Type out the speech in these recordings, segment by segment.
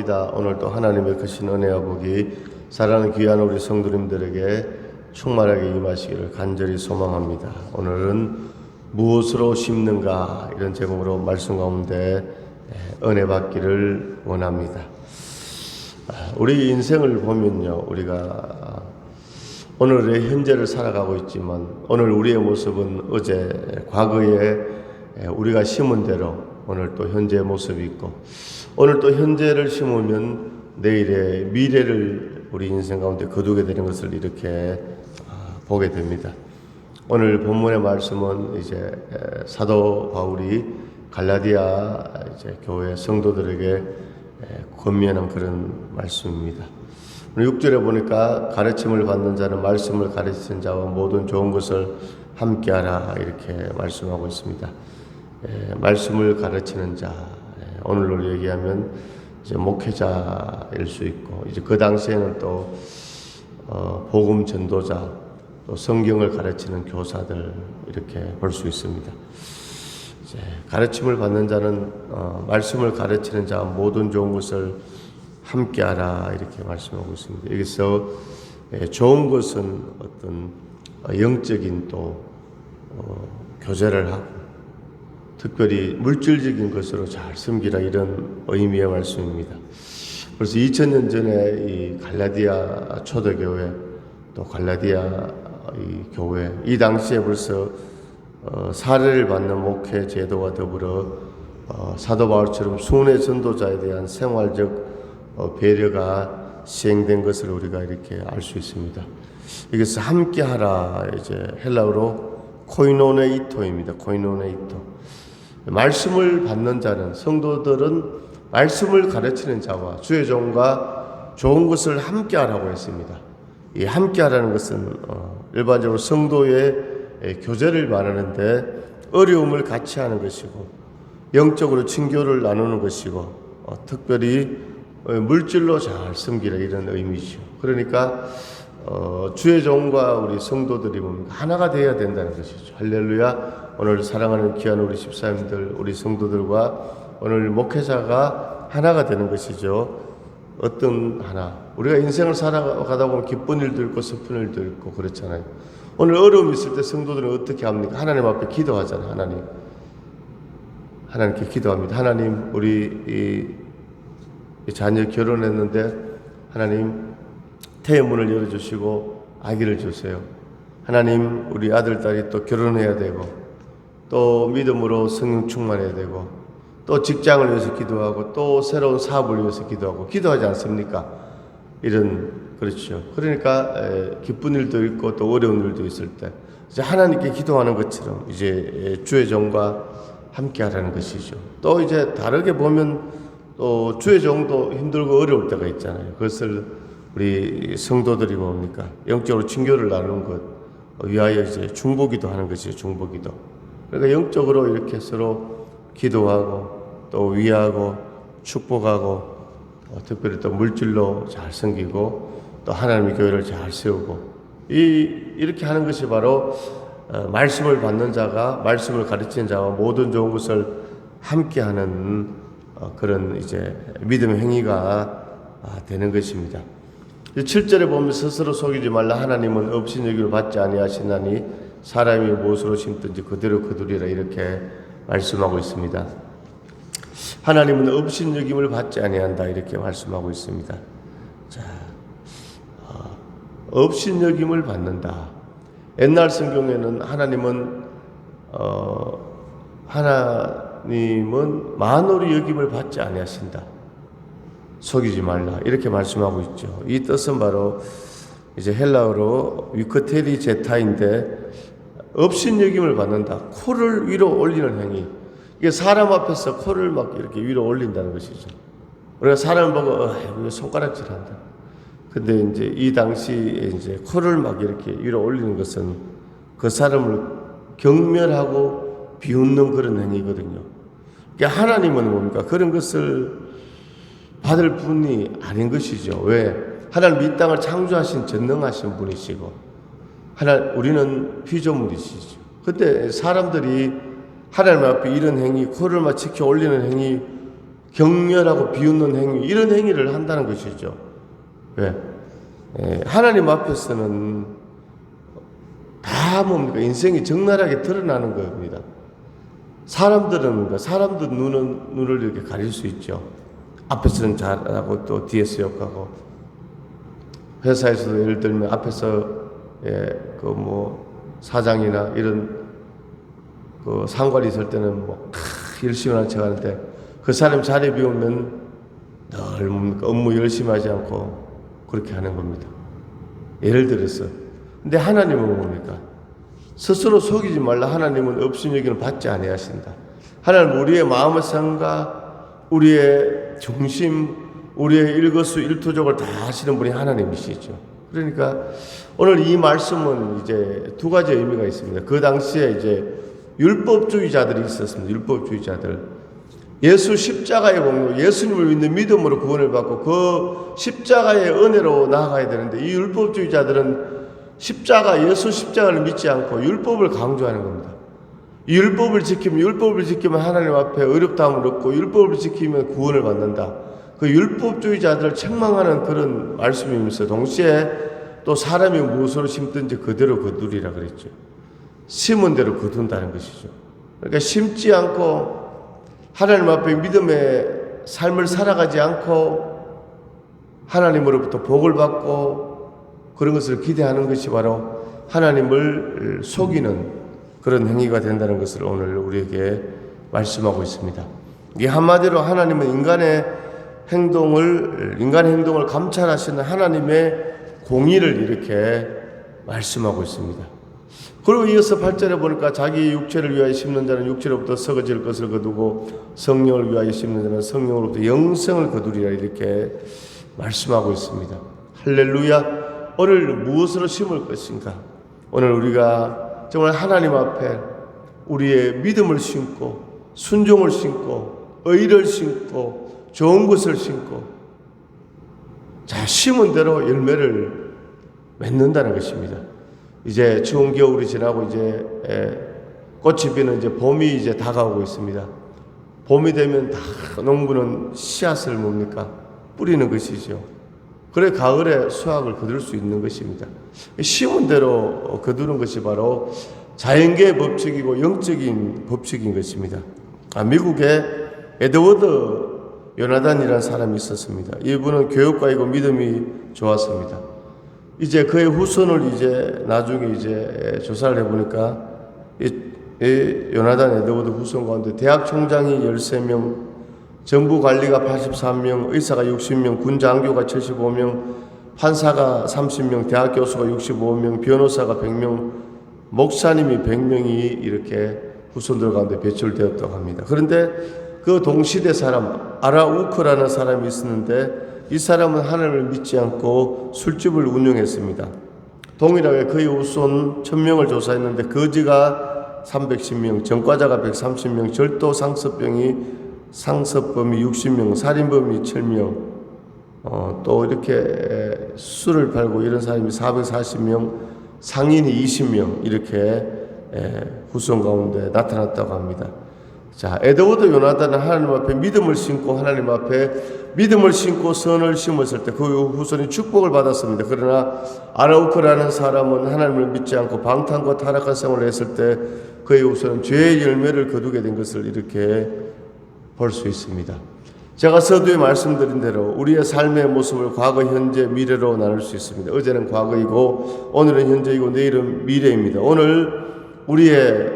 소망합니다. 오늘도 하나님의 크신 은혜와 복이 사랑하는 귀한 우리 성도님들에게 충만하게 임하시기를 간절히 소망합니다. 오늘은 무엇으로 심는가 이런 제목으로 말씀 가운데 은혜 받기를 원합니다. 우리 인생을 보면요, 우리가 오늘의 현재를 살아가고 있지만 오늘 우리의 모습은 어제 과거에 우리가 심은 대로 오늘 또 현재의 모습이 있고, 오늘 또 현재를 심으면 내일의 미래를 우리 인생 가운데 거두게 되는 것을 이렇게 보게 됩니다. 오늘 본문의 말씀은 이제 사도 바울이 갈라디아 이제 교회 성도들에게 권면한 그런 말씀입니다. 6절에 보니까 가르침을 받는 자는 말씀을 가르치는 자와 모든 좋은 것을 함께하라 이렇게 말씀하고 있습니다. 말씀을 가르치는 자, 오늘로 얘기하면 이제 목회자일 수 있고, 이제 그 당시에는 또 복음 전도자, 또 성경을 가르치는 교사들 이렇게 볼 수 있습니다. 이제 가르침을 받는 자는 말씀을 가르치는 자와 모든 좋은 것을 함께하라 이렇게 말씀하고 있습니다. 여기서 좋은 것은 어떤 영적인 또 교제를 하고, 특별히 물질적인 것으로 잘 섬기라 이런 의미의 말씀입니다. 그래서 2000년 전에 이 갈라디아 초대교회, 또 갈라디아 이 교회, 이 당시에 벌써 사례를 받는 목회 제도와 더불어 사도 바울처럼 순회 전도자에 대한 생활적 배려가 시행된 것을 우리가 이렇게 알 수 있습니다. 여기서 함께하라, 이제 헬라어로 코이노네이토입니다. 코이노네이토. 말씀을 받는 자는, 성도들은 말씀을 가르치는 자와 주의 종과 좋은 것을 함께하라고 했습니다. 이 함께하라는 것은 일반적으로 성도의 교제를 말하는데 어려움을 같이 하는 것이고, 영적으로 친교를 나누는 것이고, 특별히 물질로 잘 섬기라 이런 의미죠. 그러니까 주의 종과 우리 성도들이 뭡니까? 하나가 되어야 된다는 것이죠. 할렐루야. 오늘 사랑하는 귀한 우리 집사님들, 우리 성도들과 오늘 목회자가 하나가 되는 것이죠. 어떤 하나, 우리가 인생을 살아가다 보면 기쁜 일도 있고 슬픈 일도 있고 그렇잖아요. 오늘 어려움이 있을 때 성도들은 어떻게 합니까? 하나님 앞에 기도하잖아요. 하나님께 기도합니다. 하나님, 우리 이 자녀 결혼했는데 하나님 태의 문을 열어주시고 아기를 주세요. 하나님, 우리 아들 딸이 또 결혼해야 되고, 또 믿음으로 성령 충만해야 되고, 또 직장을 위해서 기도하고, 또 새로운 사업을 위해서 기도하고, 기도하지 않습니까? 그렇죠. 그러니까 기쁜 일도 있고 또 어려운 일도 있을 때 이제 하나님께 기도하는 것처럼 이제 주의 종과 함께 하라는 것이죠. 또 이제 다르게 보면 또 주의 종도 힘들고 어려울 때가 있잖아요. 그것을 우리 성도들이 뭡니까? 영적으로 친교를 나누는 것 위하여 이제 중보기도 하는 것이죠. 중보기도. 그러니까 영적으로 이렇게 서로 기도하고 또 위하고 축복하고, 특별히 또 물질로 잘 섬기고 또 하나님의 교회를 잘 세우고, 이렇게 하는 것이 바로 말씀을 받는 자가 말씀을 가르치는 자와 모든 좋은 것을 함께하는 그런 이제 믿음의 행위가 되는 것입니다. 7절에 보면 스스로 속이지 말라. 하나님은 업신여김을 받지 아니하시나니 사람이 무엇으로 심든지 그대로 거두리라 이렇게 말씀하고 있습니다. 하나님은 업신여김을 받지 아니한다 이렇게 말씀하고 있습니다. 자, 업신여김을 받는다. 옛날 성경에는 하나님은 만홀히 여김을 받지 아니하신다. 속이지 말라 이렇게 말씀하고 있죠. 이 뜻은 바로 이제 헬라어로 위크테리 제타인데, 업신여김을 받는다. 코를 위로 올리는 행위. 이게 사람 앞에서 코를 막 이렇게 위로 올린다는 것이죠. 우리가 사람을 보고 손가락질한다. 근데 이제 이 당시에 이제 코를 막 이렇게 위로 올리는 것은 그 사람을 경멸하고 비웃는 그런 행위거든요. 그러니까 하나님은 뭡니까? 그런 것을 받을 분이 아닌 것이죠. 왜? 하나님 이 땅을 창조하신 전능하신 분이시고, 우리는 피조물이시죠. 그때 사람들이 하나님 앞에 이런 행위, 코를 막 지켜 올리는 행위, 격렬하고 비웃는 행위, 이런 행위를 한다는 것이죠. 왜? 하나님 앞에서는 다 뭡니까? 인생이 적나라하게 드러나는 겁니다. 사람들 눈을 이렇게 가릴 수 있죠. 앞에서는 잘하고 또 뒤에서 욕하고. 회사에서도 예를 들면 앞에서 사장이나 이런 상관이 있을 때는 열심히 하는 척 하는데 그 사람 자리 비우면 늘 뭡니까? 업무 열심히 하지 않고 그렇게 하는 겁니다. 예를 들어서. 근데 하나님은 뭡니까? 스스로 속이지 말라. 하나님은 없음 여기는 받지 아니하신다. 하나님은 우리의 마음의 생각, 우리의 중심, 우리의 일거수일투족을 다 하시는 분이 하나님이시죠. 그러니까 오늘 이 말씀은 이제 두 가지 의미가 있습니다. 그 당시에 이제 율법주의자들이 있었습니다. 율법주의자들. 예수 십자가의 공로, 예수님을 믿는 믿음으로 구원을 받고 그 십자가의 은혜로 나아가야 되는데 이 율법주의자들은 예수 십자가를 믿지 않고 율법을 강조하는 겁니다. 이 율법을 지키면 하나님 앞에 의롭다함을 얻고 율법을 지키면 구원을 받는다. 그 율법주의자들을 책망하는 그런 말씀이면서 동시에 또 사람이 무엇으로 심든지 그대로 거두리라 그랬죠. 심은 대로 거둔다는 것이죠. 그러니까 심지 않고 하나님 앞에 믿음의 삶을 살아가지 않고 하나님으로부터 복을 받고 그런 것을 기대하는 것이 바로 하나님을 속이는 그런 행위가 된다는 것을 오늘 우리에게 말씀하고 있습니다. 이 한마디로 하나님은 인간의 행동을 감찰하시는 하나님의 공의를 이렇게 말씀하고 있습니다. 그리고 이어서 8절에 보니까 자기 육체를 위하여 심는 자는 육체로부터 썩어질 것을 거두고 성령을 위하여 심는 자는 성령으로부터 영생을 거두리라 이렇게 말씀하고 있습니다. 할렐루야. 오늘 무엇으로 심을 것인가? 오늘 우리가 정말 하나님 앞에 우리의 믿음을 심고 순종을 심고 의를 심고 좋은 것을 심고 심은 대로 열매를 맺는다는 것입니다. 이제 추운 겨울이 지나고 이제 꽃이 피는 이제 봄이 이제 다가오고 있습니다. 봄이 되면 다 농부는 씨앗을 뭡니까? 뿌리는 것이죠. 그래 가을에 수확을 거둘 수 있는 것입니다. 심은 대로 거두는 것이 바로 자연계의 법칙이고 영적인 법칙인 것입니다. 미국에 에드워드 요나단이라는 사람이 있었습니다. 이분은 교육가이고 믿음이 좋았습니다. 이제 그의 후손을 이제 나중에 이제 조사를 해보니까 이 요나단 에드워드 후손 가운데 대학 총장이 13명, 정부 관리가 83명, 의사가 60명, 군 장교가 75명, 판사가 30명, 대학 교수가 65명, 변호사가 100명, 목사님이 100명이 이렇게 후손들 가운데 배출되었다고 합니다. 그런데 그 동시대 사람 아라우크라는 사람이 있었는데 이 사람은 하나님을 믿지 않고 술집을 운영했습니다. 동일하게 그의 후손 1000명을 조사했는데 거지가 310명, 전과자가 130명, 절도 상습범이 60명, 살인범이 7명, 또 이렇게 술을 팔고 이런 사람이 440명, 상인이 20명 이렇게 후손 가운데 나타났다고 합니다. 자, 에드워드 요나단은 하나님 앞에 믿음을 심고 하나님 앞에 믿음을 심고 선을 심었을 때 그 후손이 축복을 받았습니다. 그러나 아라우크라는 사람은 하나님을 믿지 않고 방탕과 타락한 생활을 했을 때 그의 후손은 죄의 열매를 거두게 된 것을 이렇게 볼 수 있습니다. 제가 서두에 말씀드린 대로 우리의 삶의 모습을 과거, 현재, 미래로 나눌 수 있습니다. 어제는 과거이고 오늘은 현재이고 내일은 미래입니다. 오늘 우리의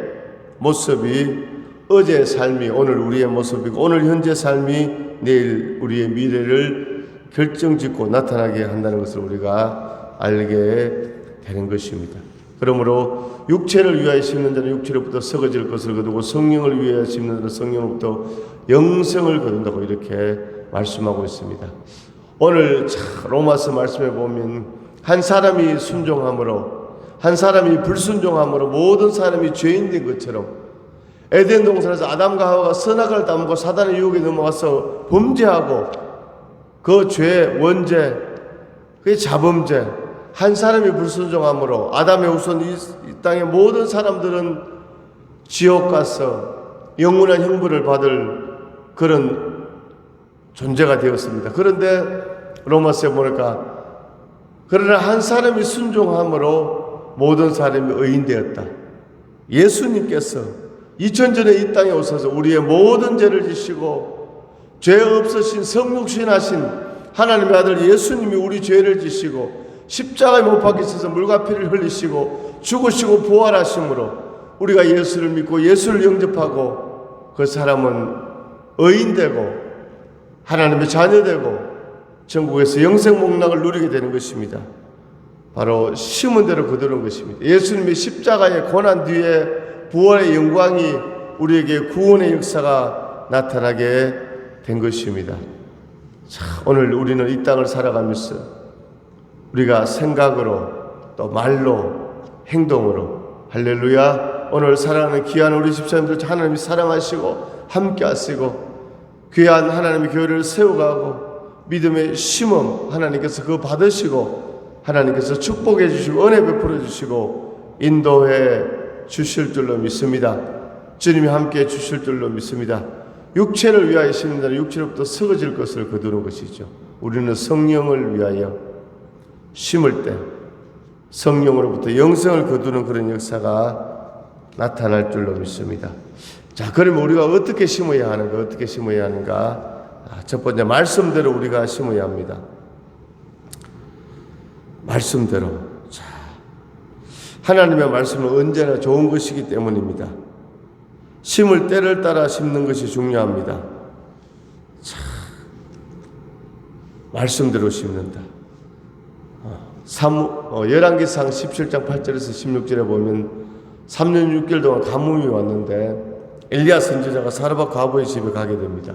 모습이 어제의 삶이 오늘 우리의 모습이고 오늘 현재 삶이 내일 우리의 미래를 결정짓고 나타나게 한다는 것을 우리가 알게 되는 것입니다. 그러므로 육체를 위하여 심는 자는 육체로부터 썩어질 것을 거두고 성령을 위하여 심는 자는 성령으로부터 영생을 거둔다고 이렇게 말씀하고 있습니다. 오늘 로마서 말씀에 보면 한 사람이 순종함으로 한 사람이 불순종함으로 모든 사람이 죄인 된 것처럼 에덴 동산에서 아담과 하와가 선악을 따먹고 사단의 유혹에 넘어가서 범죄하고 그 죄 원죄 그게 자범죄 한 사람이 불순종함으로 아담의 후손 이 땅의 모든 사람들은 지옥 가서 영원한 형벌을 받을 그런 존재가 되었습니다. 그런데 로마서에 보니까 그러나 한 사람이 순종함으로 모든 사람이 의인되었다. 예수님께서 2000전에 이 땅에 오셔서 우리의 모든 죄를 지시고 죄 없으신 성육신하신 하나님의 아들 예수님이 우리 죄를 지시고 십자가에 못 박히셔서 물과 피를 흘리시고 죽으시고 부활하심으로 우리가 예수를 믿고 예수를 영접하고 그 사람은 의인되고 하나님의 자녀되고 천국에서 영생 복락을 누리게 되는 것입니다. 바로 심은 대로 거두는 것입니다. 예수님의 십자가의 고난 뒤에 부활의 영광이 우리에게 구원의 역사가 나타나게 된 것입니다. 자, 오늘 우리는 이 땅을 살아가면서 우리가 생각으로 또 말로 행동으로 할렐루야, 오늘 사랑하는 귀한 우리 집사님들 하나님이 사랑하시고 함께 하시고 귀한 하나님의 교회를 세워가고 믿음의 심음 하나님께서 그거 받으시고 하나님께서 축복해 주시고 은혜 베풀어 주시고 인도해 주실 줄로 믿습니다. 주님이 함께 해 주실 줄로 믿습니다. 육체를 위하여 심는 자는 육체로부터 썩어질 것을 거두는 것이죠. 우리는 성령을 위하여 심을 때 성령으로부터 영생을 거두는 그런 역사가 나타날 줄로 믿습니다. 자, 그러면 우리가 어떻게 심어야 하는가? 어떻게 심어야 하는가? 첫 번째, 말씀대로 우리가 심어야 합니다. 말씀대로. 자, 하나님의 말씀은 언제나 좋은 것이기 때문입니다. 심을 때를 따라 심는 것이 중요합니다. 자, 말씀대로 심는다. 열왕기상 17장 8절에서 16절에 보면 3년 6개월 동안 가뭄이 왔는데 엘리야 선지자가 사르밧 과부의 집에 가게 됩니다.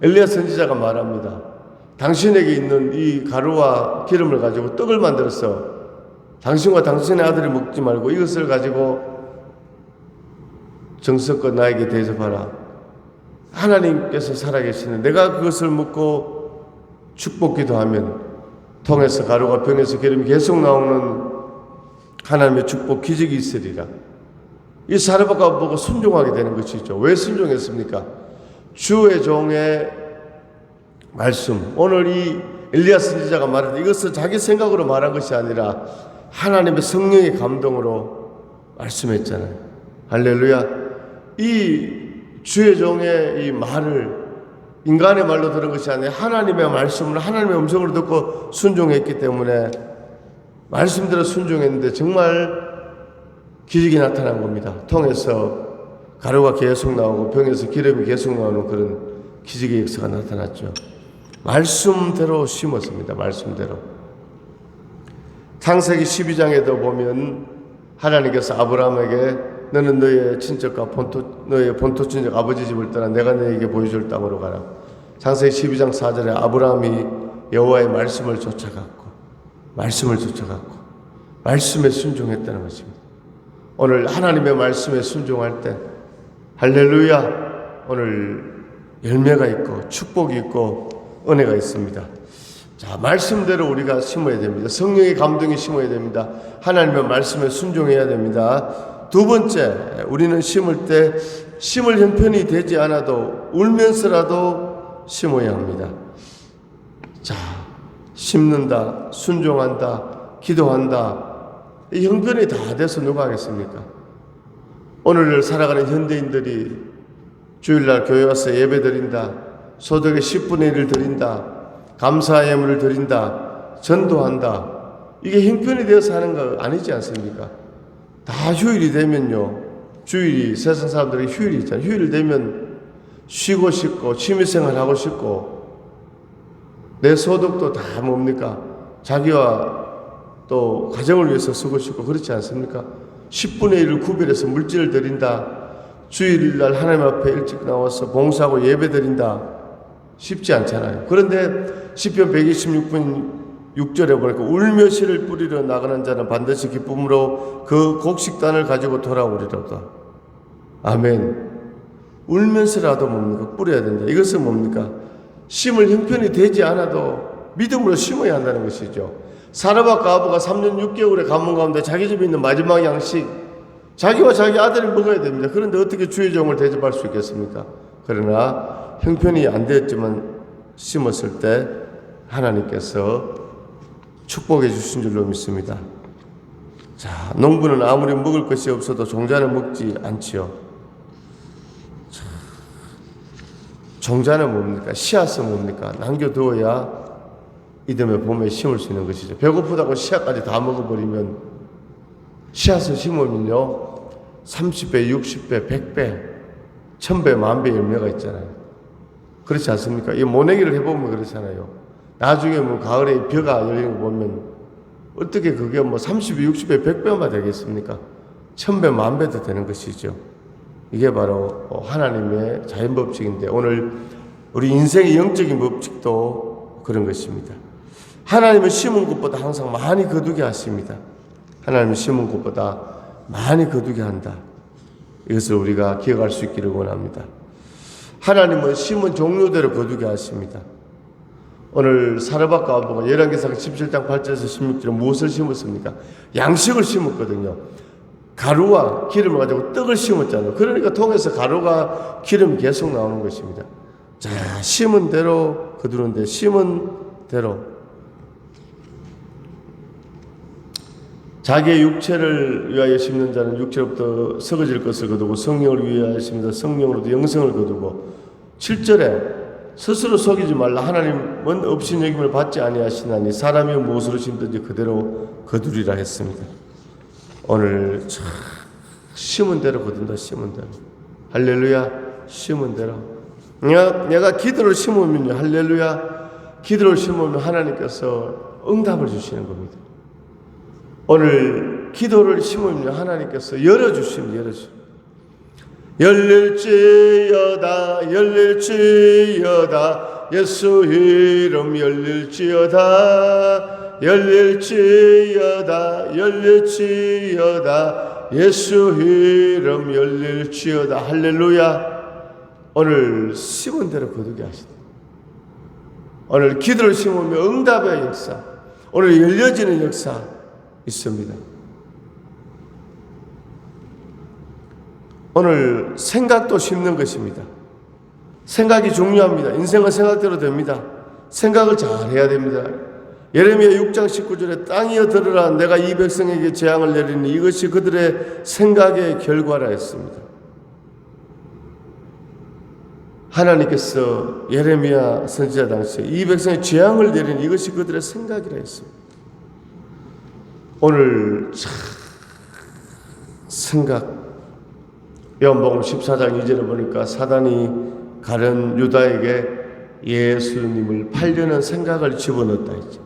엘리야 선지자가 말합니다. 당신에게 있는 이 가루와 기름을 가지고 떡을 만들어서 당신과 당신의 아들이 먹지 말고 이것을 가지고 정성껏 나에게 대접하라. 하나님께서 살아계시는 내가 그것을 먹고 축복 기도하면 통에서 가루가 병에서 기름이 계속 나오는 하나님의 축복 기적이 있으리라. 이 사르밧가 보고 순종하게 되는 것이죠. 왜 순종했습니까? 주의 종의 말씀. 오늘 이 엘리야 선지자가 말한 이것은 자기 생각으로 말한 것이 아니라 하나님의 성령의 감동으로 말씀했잖아요. 할렐루야. 이 주의 종의 이 말을 인간의 말로 들은 것이 아니라 하나님의 말씀을 하나님의 음성으로 듣고 순종했기 때문에 말씀대로 순종했는데 정말 기적이 나타난 겁니다. 통에서 가루가 계속 나오고 병에서 기름이 계속 나오는 그런 기적의 역사가 나타났죠. 말씀대로 심었습니다. 말씀대로. 창세기 12장에도 보면 하나님께서 아브라함에게 너는 너의 친척과 너의 본토 친척 아버지 집을 떠나 내가 너에게 보여줄 땅으로 가라. 창세기 12장 4절에 아브라함이 여호와의 말씀을 쫓아갔고 말씀에 순종했다는 것입니다. 오늘 하나님의 말씀에 순종할 때 할렐루야, 오늘 열매가 있고 축복이 있고 은혜가 있습니다. 자, 말씀대로 우리가 심어야 됩니다. 성령의 감동이 심어야 됩니다. 하나님의 말씀에 순종해야 됩니다. 두 번째, 우리는 심을 때 심을 형편이 되지 않아도 울면서라도 심어야 합니다. 자, 심는다, 순종한다, 기도한다. 이 형편이 다 돼서 누가 하겠습니까? 오늘 살아가는 현대인들이 주일날 교회 와서 예배 드린다, 소득의 10분의 1을 드린다, 감사 예물을 드린다, 전도한다. 이게 형편이 되어서 하는 거 아니지 않습니까? 다 휴일이 되면요, 주일이 세상 사람들이 휴일이 있잖아요. 휴일 되면 쉬고 싶고 취미생활 하고 싶고 내 소득도 다 뭡니까? 자기와 또 가정을 위해서 쓰고 싶고 그렇지 않습니까? 10분의 1을 구별해서 물질을 드린다. 주일날 하나님 앞에 일찍 나와서 봉사하고 예배 드린다. 쉽지 않잖아요. 그런데 시편 126편 6절에 보니까 울며 씨를 뿌리러 나가는 자는 반드시 기쁨으로 그 곡식단을 가지고 돌아오리로다. 아멘. 울면서라도 뭡니까? 뿌려야 된다. 이것은 뭡니까? 심을 형편이 되지 않아도 믿음으로 심어야 한다는 것이죠. 사르밧 과부가 3년 6개월의 가뭄 가운데 자기 집에 있는 마지막 양식, 자기와 자기 아들이 먹어야 됩니다. 그런데 어떻게 주의 종을 대접할 수 있겠습니까? 그러나 형편이 안 되었지만 심었을 때 하나님께서 축복해 주신 줄로 믿습니다. 자, 농부는 아무리 먹을 것이 없어도 종자는 먹지 않지요. 자, 종자는 뭡니까? 씨앗은 뭡니까? 남겨두어야 이듬해 봄에 심을 수 있는 것이죠. 배고프다고 씨앗까지 다 먹어버리면, 씨앗을 심으면요 30배, 60배, 100배, 1000배, 10,000배 열매가 있잖아요. 그렇지 않습니까? 이 모내기를 해보면 그렇잖아요. 나중에 뭐 가을에 벼가 열리는 거 보면 어떻게 그게 뭐 30배, 60배, 100배만 되겠습니까? 1000배, 10,000배도 되는 것이죠. 이게 바로 하나님의 자연법칙인데, 오늘 우리 인생의 영적인 법칙도 그런 것입니다. 하나님은 심은 것보다 항상 많이 거두게 하십니다. 하나님은 심은 것보다 많이 거두게 한다. 이것을 우리가 기억할 수 있기를 원합니다. 하나님은 심은 종류대로 거두게 하십니다. 오늘 사르밧과 아버가 열왕기상 17장 8절에서 16절에 무엇을 심었습니까? 양식을 심었거든요. 가루와 기름을 가지고 떡을 심었잖아요. 그러니까 통에서 가루가 기름이 계속 나오는 것입니다. 자, 심은 대로 거두는데, 심은 대로 자기의 육체를 위하여 심는 자는 육체로부터 썩어질 것을 거두고, 성령을 위하여 심는 자는 성령으로부터 영생을 거두고, 7절에 스스로 속이지 말라. 하나님은 없인 여김을 받지 아니하시나니 사람이 무엇으로 심든지 그대로 거두리라 했습니다. 오늘 참 심은 대로 거둔다. 심은 대로. 할렐루야. 심은 대로. 내가 기도를 심으면요, 할렐루야, 기도를 심으면 하나님께서 응답을 주시는 겁니다. 오늘 기도를 심으면 하나님께서 열어주시면 열어주시면, 열릴지어다 열릴지어다 예수 이름 열릴지어다 열릴지어다 열릴지어다 예수 이름 열릴지어다. 할렐루야. 오늘 심은 대로 거두게 하시다. 오늘 기도를 심으면 응답의 역사, 오늘 열려지는 역사 있습니다. 오늘 생각도 심는 것입니다. 생각이 중요합니다. 인생은 생각대로 됩니다. 생각을 잘 해야 됩니다. 예레미야 6장 19절에 땅이여 들으라, 내가 이 백성에게 재앙을 내리니 이것이 그들의 생각의 결과라 했습니다. 하나님께서 예레미야 선지자 당시에 이 백성에 재앙을 내리니 이것이 그들의 생각이라 했습니다. 오늘 생각, 요한복음 14장 2절에 보니까 사단이 가룟 유다에게 예수님을 팔려는 생각을 집어넣었다 했죠.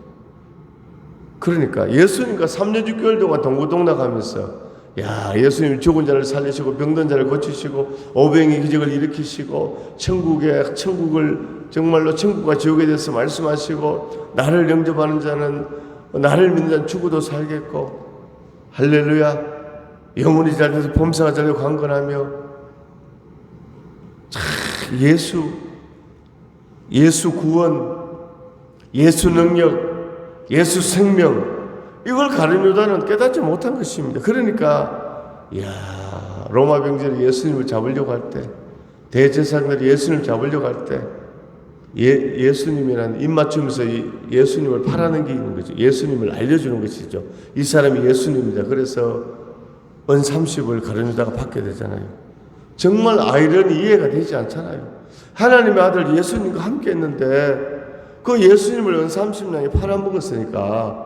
그러니까 예수님과 3년 6개월 동안 동고동락하면서, 야, 예수님 죽은 자를 살리시고 병든 자를 고치시고 오병이 기적을 일으키시고 천국을 정말로 천국과 지옥에 대해서 말씀하시고, 나를 영접하는 자는, 나를 믿는 자는 죽어도 살겠고, 할렐루야, 영혼이 잘돼서 범사가 잘되고 강건하며, 예수 구원, 예수 능력, 예수 생명, 이걸 가룟 유다는 깨닫지 못한 것입니다. 그러니까 로마 병제로 예수님을 잡으려고 할 때, 대제사장들이 예수님을 잡으려고 할 때 예수님이라는 입맞추면서 예수님을 팔아넘기는 거죠. 예수님을 알려주는 것이죠. 이 사람이 예수님입니다. 그래서 은 30을 가룟 유다가 받게 되잖아요. 정말 아이러니 이해가 되지 않잖아요. 하나님의 아들 예수님과 함께 했는데 그 예수님을 은 30냥에 팔아먹었으니까.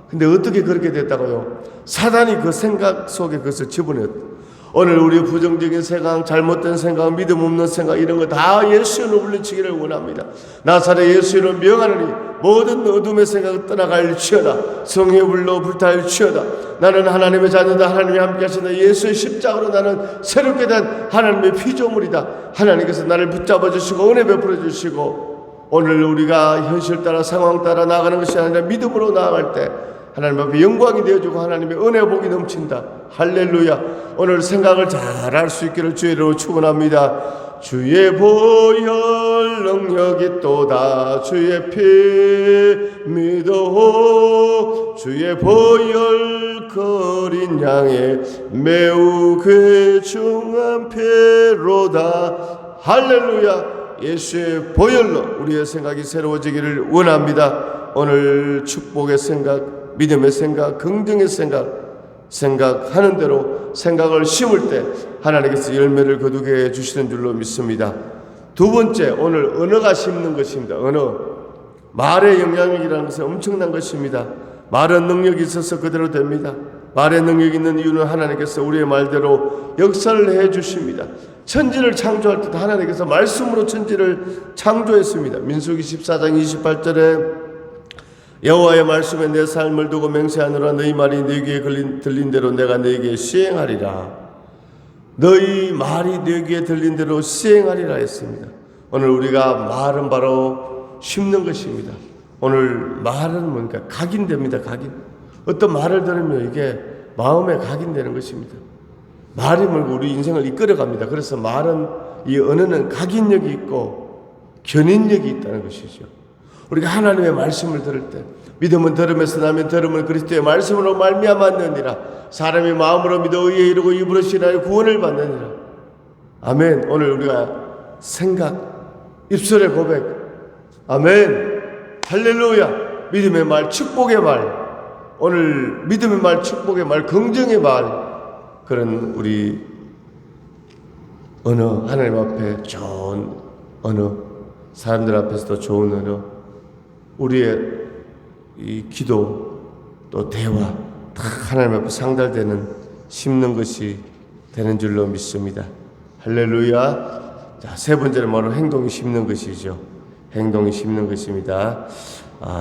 근데 어떻게 그렇게 됐다고요? 사단이 그 생각 속에 그것을 집어넣었다. 오늘 우리의 부정적인 생각, 잘못된 생각, 믿음 없는 생각, 이런 거 다 예수로 물리치기를 원합니다. 나사렛 예수로 명하노니 모든 어둠의 생각을 떠나갈지어다. 성의 불로 불타올지어다. 나는 하나님의 자녀다. 하나님이 함께 하신다. 예수의 십자가로 나는 새롭게 된 하나님의 피조물이다. 하나님께서 나를 붙잡아 주시고 은혜 베풀어 주시고, 오늘 우리가 현실 따라 상황 따라 나아가는 것이 아니라 믿음으로 나아갈 때 하나님 앞에 영광이 되어주고 하나님의 은혜 복이 넘친다. 할렐루야. 오늘 생각을 잘 할 수 있기를 주의 이름으로 축원합니다. 주의 보혈 능력이 또다. 주의 피 믿어. 주의 보혈 거린 양의 매우 귀중한 피로다. 할렐루야. 예수의 보혈로 우리의 생각이 새로워지기를 원합니다. 오늘 축복의 생각, 믿음의 생각, 긍정의 생각하는 대로 생각을 심을 때 하나님께서 열매를 거두게 해주시는 줄로 믿습니다. 두 번째, 오늘 언어가 심는 것입니다. 언어. 말의 영향력이라는 것은 엄청난 것입니다. 말은 능력이 있어서 그대로 됩니다. 말의 능력이 있는 이유는 하나님께서 우리의 말대로 역사를 해 주십니다. 천지를 창조할 때도 하나님께서 말씀으로 천지를 창조했습니다. 민수기 14장 28절에 여호와의 말씀에 내 삶을 두고 맹세하노라. 너희 말이 내 귀에 들린 대로 내가 너에게 시행하리라. 너희 말이 내 귀에 들린 대로 시행하리라 했습니다. 오늘 우리가 말은 바로 심는 것입니다. 오늘 말은 뭔가 각인됩니다. 각인. 어떤 말을 들으면 이게 마음에 각인되는 것입니다. 말이 몰고 우리 인생을 이끌어갑니다. 그래서 말은, 이 언어는 각인력이 있고 견인력이 있다는 것이죠. 우리가 하나님의 말씀을 들을 때 믿음은 들음에서 나면 들음은 그리스도의 말씀으로 말미암았느니라. 사람이 마음으로 믿어 의에 이르고 입으로 신하여 구원을 받느니라. 아멘. 오늘 우리가 생각, 입술의 고백, 아멘, 할렐루야, 믿음의 말, 축복의 말, 오늘 믿음의 말, 축복의 말, 긍정의 말, 그런 우리 언어, 하나님 앞에 좋은 언어, 사람들 앞에서도 좋은 언어, 우리의 이 기도 또 대화 다 하나님 앞에 상달되는 심는 것이 되는 줄로 믿습니다. 할렐루야. 자, 세 번째는 바로 행동이 심는 것이죠. 행동이 심는 것입니다.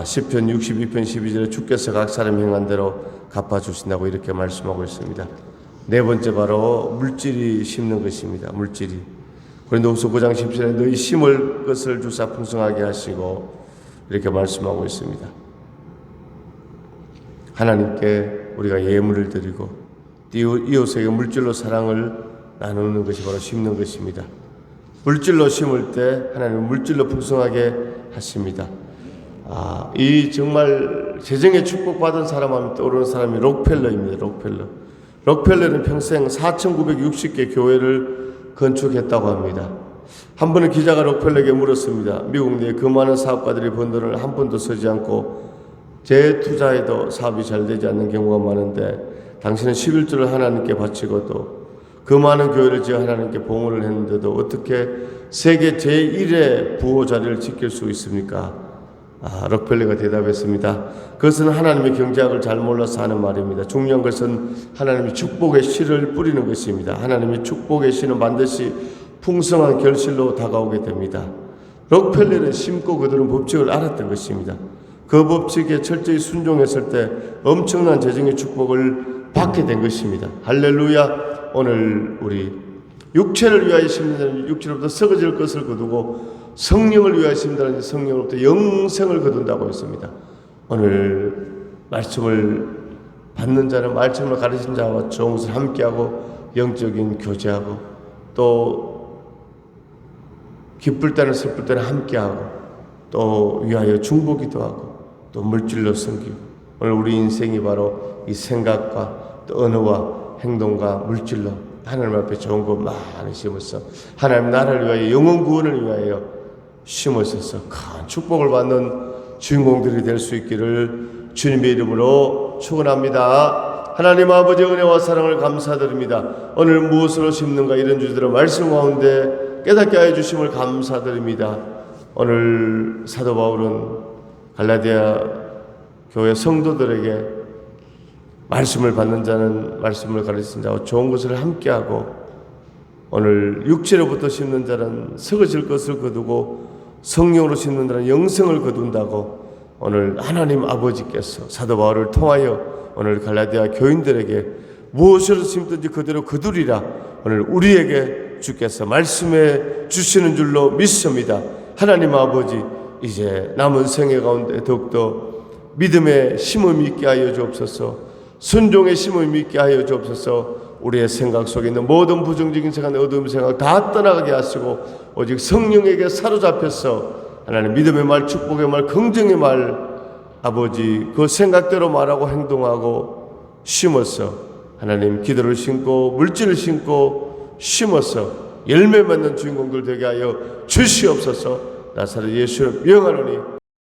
시편 62편 12절에 주께서 각 사람 행한 대로 갚아주신다고 이렇게 말씀하고 있습니다. 네 번째 바로 물질이 심는 것입니다. 물질이. 고린도후서 9장 10절에 너희 심을 것을 주사 풍성하게 하시고 이렇게 말씀하고 있습니다. 하나님께 우리가 예물을 드리고 이웃에게 물질로 사랑을 나누는 것이 바로 심는 것입니다. 물질로 심을 때 하나님은 물질로 풍성하게 하십니다. 이 정말 재정의 축복받은 사람 하면 떠오르는 사람이 록펠러입니다. 록펠러는 평생 4,960개 교회를 건축했다고 합니다. 한 번은 기자가 록펠러에게 물었습니다. 미국 내 그 많은 사업가들이 번 돈을 한 번도 쓰지 않고 재투자해도 사업이 잘 되지 않는 경우가 많은데 당신은 11조를 하나님께 바치고 또 그 많은 교회를 지어 하나님께 봉헌을 했는데도 어떻게 세계 제1의 부호 자리를 지킬 수 있습니까? 록펠러가 대답했습니다. 그것은 하나님의 경제학을 잘 몰라서 하는 말입니다. 중요한 것은 하나님의 축복의 씨를 뿌리는 것입니다. 하나님의 축복의 씨는 반드시 풍성한 결실로 다가오게 됩니다. 록펠러는 심고 그들은 법칙을 알았던 것입니다. 그 법칙에 철저히 순종했을 때 엄청난 재정의 축복을 받게 된 것입니다. 할렐루야. 오늘 우리 육체를 위하여 심는 자는 육체로부터 썩어질 것을 거두고 성령을 위하여 심는 성령으로부터 영생을 거둔다고 했습니다. 오늘 말씀을 받는 자는 말씀을 가르친 자와 좋은 것을 함께하고 영적인 교제하고 또 기쁠 때는 슬플 때는 함께하고 또 위하여 중보기도 하고 또 물질로 섬기고 오늘 우리 인생이 바로 이 생각과 또 언어와 행동과 물질로 하나님 앞에 좋은 거 많이 심어서 하나님 나라를 위하여 영혼 구원을 위하여 심어서 큰 축복을 받는 주인공들이 될 수 있기를 주님의 이름으로 축원합니다. 하나님 아버지 은혜와 사랑을 감사드립니다. 오늘 무엇으로 심는가 이런 주제들을 말씀 가운데 깨닫게 하여 주심을 감사드립니다. 오늘 사도 바울은 갈라디아 교회 성도들에게 말씀을 받는 자는 말씀을 가르치는 자와 좋은 것을 함께하고 오늘 육체로부터 심는 자는 썩어질 것을 거두고 성령으로 심는 자는 영생을 거둔다고 오늘 하나님 아버지께서 사도 바울을 통하여 오늘 갈라디아 교인들에게 무엇을 심든지 그대로 거두리라 오늘 우리에게 주께서 말씀해 주시는 줄로 믿습니다. 하나님 아버지 이제 남은 생애 가운데 더욱더 믿음의 심음이 있게 하여 주옵소서. 순종의 심음이 있게 하여 주옵소서. 우리의 생각 속에 있는 모든 부정적인 생각, 어두운 생각 다 떠나가게 하시고 오직 성령에게 사로잡혀서 하나님 믿음의 말, 축복의 말, 긍정의 말 아버지 그 생각대로 말하고 행동하고 심어서 하나님 기도를 심고 물질을 심고 심어서 열매 맺는 주인공들 되게 하여 주시옵소서. 나사렛 예수를 명하노니